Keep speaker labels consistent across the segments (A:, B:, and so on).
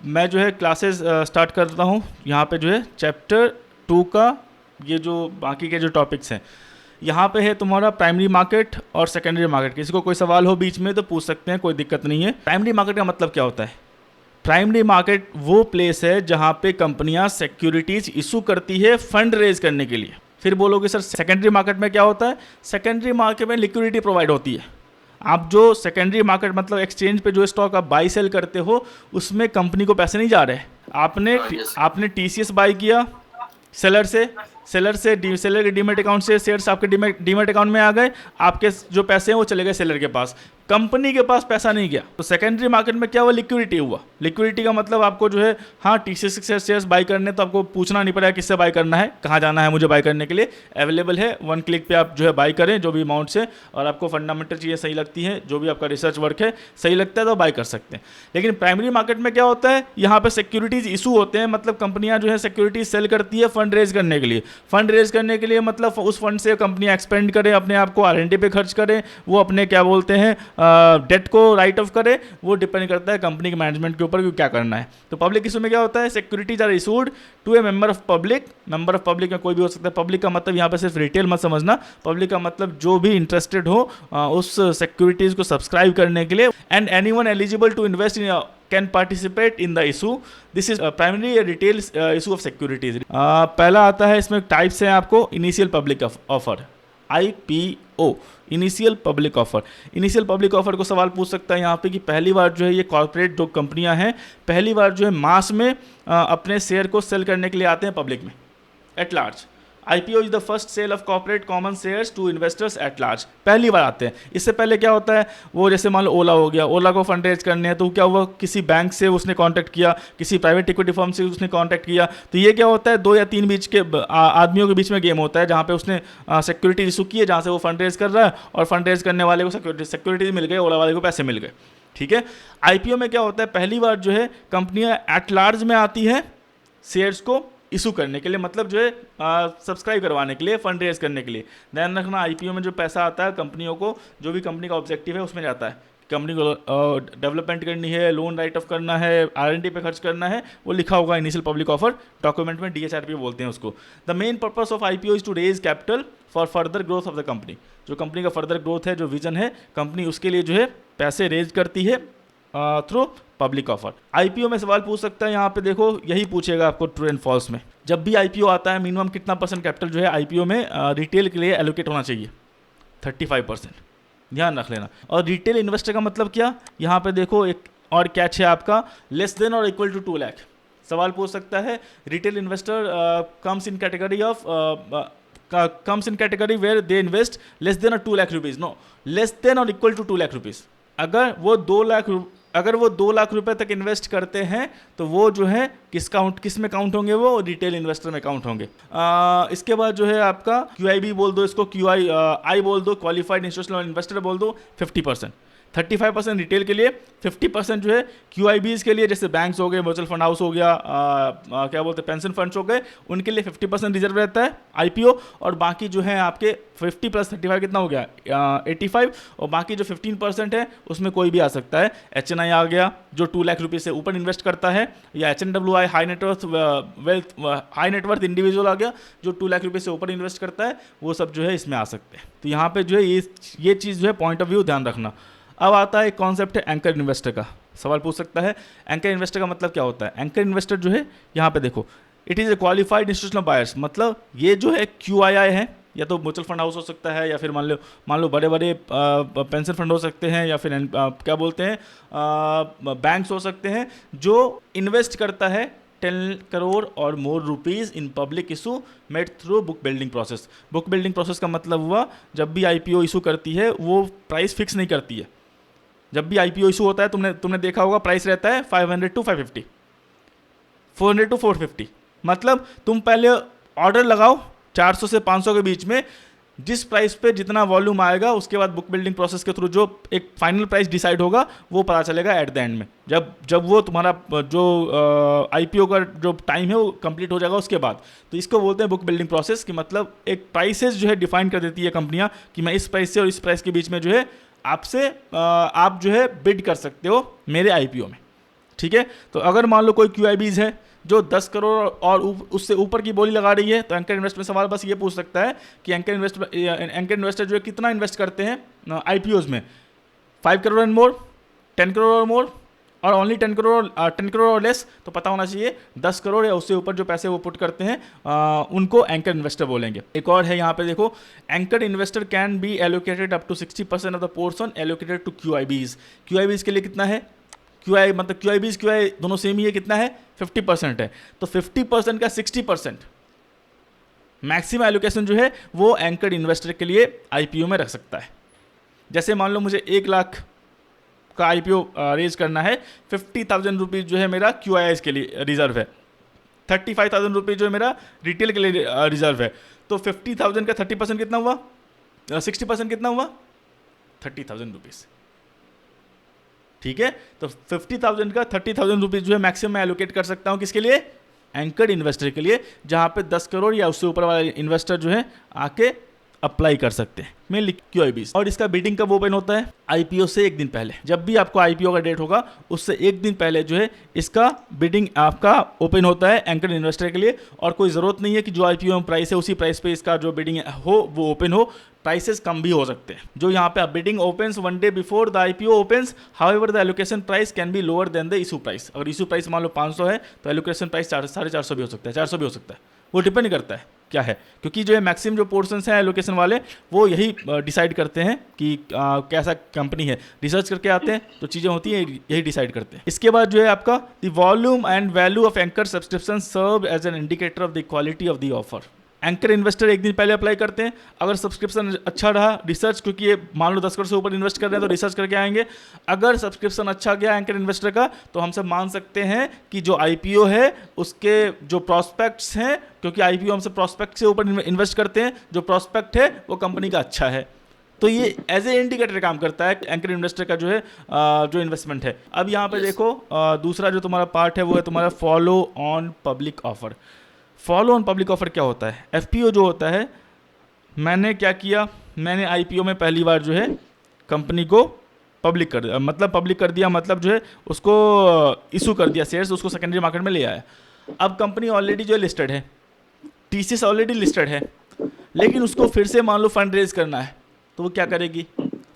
A: मैं जो है क्लासेस स्टार्ट करता हूँ। यहाँ पे जो है चैप्टर 2 का ये जो बाकी के जो टॉपिक्स हैं, यहाँ पे है तुम्हारा प्राइमरी मार्केट और सेकेंडरी मार्केट। किसी को कोई सवाल हो बीच में तो पूछ सकते हैं, कोई दिक्कत नहीं है। प्राइमरी मार्केट का मतलब क्या होता है? प्राइमरी मार्केट वो प्लेस है जहाँ पे कंपनियाँ सिक्योरिटीज इशू करती है फंड रेज करने के लिए। फिर बोलोगे सर सेकेंडरी मार्केट में क्या होता है? सेकेंडरी मार्केट में लिक्विडिटी प्रोवाइड होती है। आप जो सेकेंडरी मार्केट मतलब एक्सचेंज पे जो स्टॉक आप बाई सेल करते हो, उसमें कंपनी को पैसे नहीं जा रहे। आपने टीसीएस बाई किया सेलर से सेलर के डीमेट अकाउंट से शेयर्स आपके डीमेट अकाउंट में आ गए, आपके जो पैसे हैं वो चले गए सेलर के पास, कंपनी के पास पैसा नहीं गया। तो सेकेंडरी मार्केट में क्या हुआ? लिक्विडिटी हुआ। लिक्विडिटी का मतलब आपको जो है, हाँ टीसीएस से शेयर्स बाई करने तो आपको पूछना नहीं पड़ेगा किससे बाई करना है, कहाँ जाना है मुझे बाई करने के लिए, अवेलेबल है, 1 क्लिक पे आप जो है बाई करें जो भी अमाउंट से, और आपको फंडामेंटल चीज़ें सही लगती हैं, जो भी आपका रिसर्च वर्क है सही लगता है तो बाई कर सकते हैं। लेकिन प्राइमरी मार्केट में क्या होता है? यहाँ पे सिक्योरिटीज इशू होते हैं, मतलब कंपनियाँ जो है सिक्योरिटीज सेल करती है फंड रेज करने के लिए। फंड रेज करने के लिए मतलब उस फंड से कंपनियाँ एक्सपेंड करें, अपने आप को R&D पे खर्च करें, वो अपने क्या बोलते हैं डेट को राइट ऑफ करे। वो डिपेंड करता है कंपनी के मैनेजमेंट के ऊपर कि क्या करना है। तो पब्लिक इशू में क्या होता है? Securities are issued to a member of public. Member of public में कोई भी हो सकता है। पब्लिक का मतलब यहाँ पे सिर्फ रिटेल मत समझना, पब्लिक का मतलब जो भी इंटरेस्टेड हो उस सिक्योरिटीज को सब्सक्राइब करने के लिए। And anyone eligible to invest in can participate in the issue. This is primary retail issue of securities. पहला आता है, इसमें टाइप्स हैं आपको, initial public offer, IPO, initial public offer. Initial public offer को सवाल पूछ सकता है यहाँ पे कि पहली बार जो है ये कॉर्पोरेट जो कंपनियां हैं पहली बार जो है मास में अपने शेयर को सेल करने के लिए आते हैं पब्लिक में, at large. IPO is the first sale of corporate common shares to investors at large. पहली बार आते हैं। इससे पहले क्या होता है, वो जैसे मान लो ओला हो गया, ओला को फंड रेज करने हैं तो क्या हुआ, किसी बैंक से उसने कांटेक्ट किया, किसी प्राइवेट इक्विटी फर्म से उसने कांटेक्ट किया। तो ये क्या होता है, 2 या 3 बीच के आदमियों के बीच में गेम होता है, जहाँ पे उसने सिक्योरिटी इशू की है, जहाँ से वो फंड रेज कर रहा है, और फंड रेज करने वाले को सिक्योरिटी मिल गई, ओला वाले को पैसे मिल गए। ठीक है। IPO में क्या होता है, पहली बार जो है कंपनियाँ एट लार्ज में आती हैं शेयर्स को इशू करने के लिए, मतलब जो है सब्सक्राइब करवाने के लिए, फंड रेज करने के लिए। ध्यान रखना, IPO में जो पैसा आता है कंपनियों को, जो भी कंपनी का ऑब्जेक्टिव है उसमें जाता है। कंपनी को डेवलपमेंट करनी है, लोन राइट ऑफ करना है, R&D पे खर्च करना है, वो लिखा होगा इनिशियल पब्लिक ऑफर डॉक्यूमेंट में, DHRP बोलते हैं उसको। The main purpose of IPO is to raise capital for further growth of the company. जो कंपनी का फर्दर ग्रोथ है, जो विजन है कंपनी, उसके लिए जो है पैसे रेज करती है थ्रू पब्लिक ऑफर। IPO में सवाल पूछ सकता है, यहाँ पे देखो यही पूछेगा आपको ट्रू एंड फॉल्स में। जब भी IPO आता है, मिनिमम कितना % कैपिटल जो है IPO में रिटेल के लिए एलोकेट होना चाहिए? 35%। ध्यान रख लेना। और रिटेल इन्वेस्टर का मतलब क्या? यहाँ पे देखो एक और कैच है आपका, लेस देन और इक्वल टू 2 लाख। सवाल पूछ सकता है, retail investor comes in category of comes in category where they invest less than or 2 lakh rupees. No, less than or equal to 2 lakh rupees. अगर वो 2 लाख रुपए तक इन्वेस्ट करते हैं तो वो जो है किस में काउंट होंगे? वो रिटेल इन्वेस्टर में काउंट होंगे। इसके बाद जो है आपका QIB बोल दो, इसको QI बोल दो, क्वालिफाइड इंस्टीट्यूशनल इन्वेस्टर बोल दो। 50%, 35% रिटेल के लिए, 50% जो है QIBs के लिए, जैसे बैंक्स हो गए, म्यूचुअल फंड हाउस हो गया, क्या बोलते हैं पेंशन फंड्स हो गए, उनके लिए 50% रिजर्व रहता है IPO। और बाकी जो है आपके 50 + 35 कितना हो गया? 85। और बाकी जो 15% है उसमें कोई भी आ सकता है। HNI आ गया जो 2 लाख रुपये से ऊपर इन्वेस्ट करता है, या HNWI हाई नेटवर्थ इंडिविजुअल आ गया जो 2 लाख रुपये से ऊपर इन्वेस्ट करता है, वो सब जो है इसमें आ सकते हैं। तो यहाँ पे जो है ये चीज़ जो है पॉइंट ऑफ व्यू ध्यान रखना। अब आता है एक कॉन्सेप्ट है एंकर इन्वेस्टर का। सवाल पूछ सकता है एंकर इन्वेस्टर का मतलब क्या होता है? एंकर इन्वेस्टर जो है यहाँ पे देखो, it is a qualified institutional buyers. मतलब ये जो है QII है, या तो म्यूचुअल फंड हाउस हो सकता है, या फिर मान लो बड़े बड़े पेंशन फंड हो सकते हैं, या फिर क्या बोलते हैं बैंक्स हो सकते हैं, जो इन्वेस्ट करता है 10 करोड़ और more rupees in public issue made through book building process. Book building process का मतलब हुआ, जब भी IPO इशू करती है वो प्राइस फिक्स नहीं करती है। जब भी IPO इशू होता है, तुमने देखा होगा प्राइस रहता है 500 to 550, 400 to 450। मतलब तुम पहले ऑर्डर लगाओ 400 से 500 के बीच में, जिस प्राइस पे जितना वॉल्यूम आएगा उसके बाद बुक बिल्डिंग प्रोसेस के थ्रू जो एक फाइनल प्राइस डिसाइड होगा वो पता चलेगा एट द एंड में, जब वो तुम्हारा जो IPO का जो टाइम है वो कंप्लीट हो जाएगा उसके बाद। तो इसको बोलते हैं बुक बिल्डिंग प्रोसेस, कि मतलब एक प्राइसेस जो है डिफाइन कर देती है कंपनियां कि मैं इस प्राइस से और इस प्राइस के बीच में जो है आपसे आप जो है बिड कर सकते हो मेरे IPO में। ठीक है। तो अगर मान लो कोई QIBs है जो 10 करोड़ और उससे ऊपर की बोली लगा रही है, तो एंकर इन्वेस्टर में सवाल बस ये पूछ सकता है कि एंकर इन्वेस्टर जो है कितना इन्वेस्ट करते हैं IPOs में, 5 करोड़ एंड मोर, 10 करोड़ और मोर, और ओनली 10 करोड़ और लेस। तो पता होना चाहिए 10 करोड़ या उससे ऊपर जो पैसे वो पुट करते हैं उनको एंकर इन्वेस्टर बोलेंगे। एक और है यहाँ पे देखो, anchor investor can be allocated up to 60% of the portion allocated to QIBs। QIBs के लिए कितना है, QIBs QI दोनों सेम ही है, कितना है 50% है। तो 50% का 60% मैक्सिमम एलोकेशन जो है वो एंकर इन्वेस्टर के लिए IPO में रख सकता है। जैसे मान लो मुझे 1 लाख का IPO रेज करना है, 50,000 रुपीज़ जो है मेरा QIS के लिए रिजर्व है, 35,000 रुपीज़ जो है मेरा रिटेल के लिए रिजर्व है। तो 50,000 का 30% कितना हुआ, 60% कितना हुआ, 30,000 रुपीज़, ठीक है। तो 50,000 का 30,000 रुपीज़ जो है मैक्सिमम मैं एलोकेट कर सकता हूँ, किसके लिए, एंकर्ड इन्वेस्टर के लिए, जहाँ पे 10 करोड़ या उससे ऊपर वाले इन्वेस्टर जो है आके अप्लाई कर सकते हैं, मेनली QIBs। और इसका बिडिंग कब ओपन होता है, IPO से 1 दिन पहले। जब भी आपको IPO का डेट होगा उससे 1 दिन पहले जो है इसका बिडिंग आपका ओपन होता है एंकर इन्वेस्टर के लिए। और कोई ज़रूरत नहीं है कि जो IPO में प्राइस है उसी प्राइस पे इसका जो बिडिंग हो वो ओपन हो, प्राइसेस कम भी हो सकते हैं। जो यहाँ पे bidding opens 1 day before the IPO opens, however the allocation price can be lower than the issue price. अगर इशू प्राइस मान लो 500 है तो एलोकेशन प्राइस 450 भी हो सकता है, 400 भी हो सकता है, वो डिपेंड करता है क्या है, क्योंकि जो है मैक्सिमम जो पोर्शंस हैं एलोकेशन वाले वो यही डिसाइड करते हैं कि कैसा कंपनी है, रिसर्च करके आते हैं तो चीज़ें होती हैं यही डिसाइड करते हैं। इसके बाद जो है आपका the volume and value of anchor subscription serve as an indicator of the quality of the offer. Anchor investor 1 दिन पहले अप्लाई करते हैं, अगर सब्सक्रिप्शन अच्छा रहा, रिसर्च, क्योंकि ये मान लो 10 करोड़ से ऊपर इन्वेस्ट कर रहे हैं तो रिसर्च करके आएंगे, अगर सब्सक्रिप्शन अच्छा गया एंकर इन्वेस्टर का तो हम सब मान सकते हैं कि जो IPO है उसके जो प्रॉस्पेक्ट्स हैं, क्योंकि IPO हमसे प्रॉस्पेक्ट से ऊपर इन्वेस्ट करते हैं, जो प्रॉस्पेक्ट है वो कंपनी का अच्छा है, तो ये एज ए इंडिकेटर काम करता है एंकर इन्वेस्टर का जो है जो इन्वेस्टमेंट है। अब यहाँ पे देखो दूसरा जो तुम्हारा पार्ट है वो है तुम्हारा follow on public offer. Follow on public offer क्या होता है, FPO जो होता है, मैंने क्या किया, मैंने IPO में पहली बार जो है कंपनी को पब्लिक कर दिया, मतलब जो है उसको इशू कर दिया शेयर्स, उसको सेकेंडरी मार्केट में ले आया। अब कंपनी ऑलरेडी जो है लिस्टेड है, TCS ऑलरेडी लिस्टेड है, लेकिन उसको फिर से मान लो फंड रेज करना है तो वो क्या करेगी,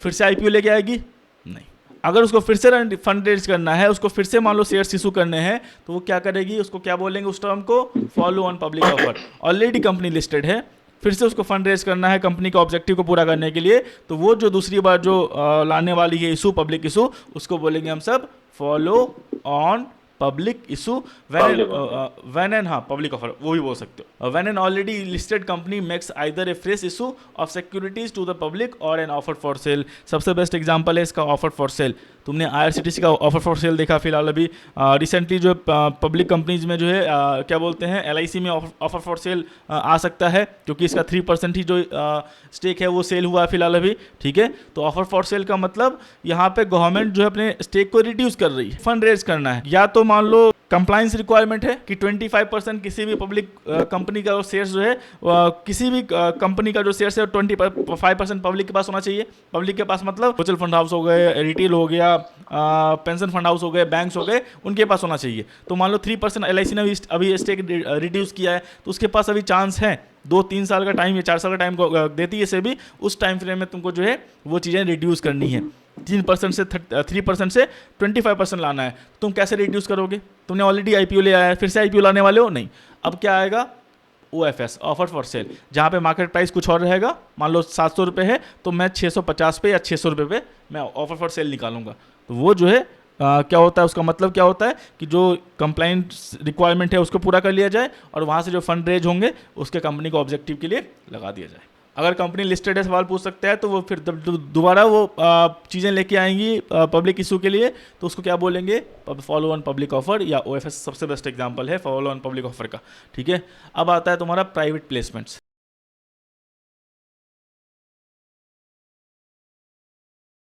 A: फिर से IPO लेके आएगी, नहीं। अगर उसको फिर से फंड रेज करना है, उसको फिर से मान लो शेयर्स इशू करने हैं, तो वो क्या करेगी, उसको क्या बोलेंगे उस टर्म को, follow on public offer. Already company listed है, फिर से उसको फंड रेज करना है कंपनी का ऑब्जेक्टिव को पूरा करने के लिए, तो वो जो दूसरी बार जो लाने वाली है इशू, पब्लिक इशू, उसको बोलेंगे हम सब follow on public issue. When an हाँ पब्लिक ऑफर वो भी बोल सकते हो। When an already listed company makes either a fresh issue of securities to the public और एन ऑफर फॉर सेल। सबसे बेस्ट एग्जांपल है इसका ऑफर फॉर सेल। तुमने IRCTC का ऑफर फॉर सेल देखा फिलहाल अभी रिसेंटली जो पब्लिक कंपनीज में जो है क्या बोलते हैं LIC में ऑफर फॉर सेल आ सकता है, क्योंकि इसका 3% ही जो स्टेक है वो सेल हुआ है फिलहाल अभी, ठीक है। तो ऑफर फॉर सेल का मतलब यहाँ पे गवर्नमेंट जो है अपने स्टेक को रिड्यूस कर रही है, फंड रेज करना है, या तो मान लो कंप्लाइंस रिक्वायरमेंट है कि 25% किसी भी पब्लिक कंपनी का शेयर्स जो है किसी भी कंपनी का जो शेयर्स है 25% पब्लिक के पास होना चाहिए। पब्लिक के पास मतलब म्यूचुअल फंड हाउस हो गए, रिटेल हो गया, पेंशन फंड हाउस हो गए, बैंक्स हो गए, उनके पास होना चाहिए। तो मान लो 3% LIC ने अभी स्टेक रिड्यूस किया है, तो उसके पास अभी चांस है 2-3 साल का टाइम या 4 साल का टाइम देती है सेबी, उस टाइम फ्रेम में तुमको जो है वो चीज़ें रिड्यूस करनी है। 3% से 3% से 25% लाना है। तुम कैसे रिड्यूस करोगे? तुमने ऑलरेडी IPO ले आया है, फिर से IPO लाने वाले हो नहीं। अब क्या आएगा? OFS, ऑफर फॉर सेल, जहाँ पे मार्केट प्राइस कुछ और रहेगा। मान लो 700 रुपये है तो मैं 650 पे या 600 रुपये पे मैं ऑफर फॉर सेल निकालूंगा। तो वो जो है क्या होता है, उसका मतलब क्या होता है कि जो कंप्लाइंस रिक्वायरमेंट है उसको पूरा कर लिया जाए और वहाँ से जो फंड रेज होंगे उसके कंपनी को ऑब्जेक्टिव के लिए लगा दिया जाए। अगर कंपनी लिस्टेड है, सवाल पूछ सकता है, तो वो फिर दोबारा वो चीज़ें लेके आएंगी पब्लिक इशू के लिए, तो उसको क्या बोलेंगे? फॉलो ऑन पब्लिक ऑफर, या OFS सबसे बेस्ट एग्जांपल है फॉलो ऑन पब्लिक ऑफर का, ठीक है। अब आता है तुम्हारा प्राइवेट प्लेसमेंट्स।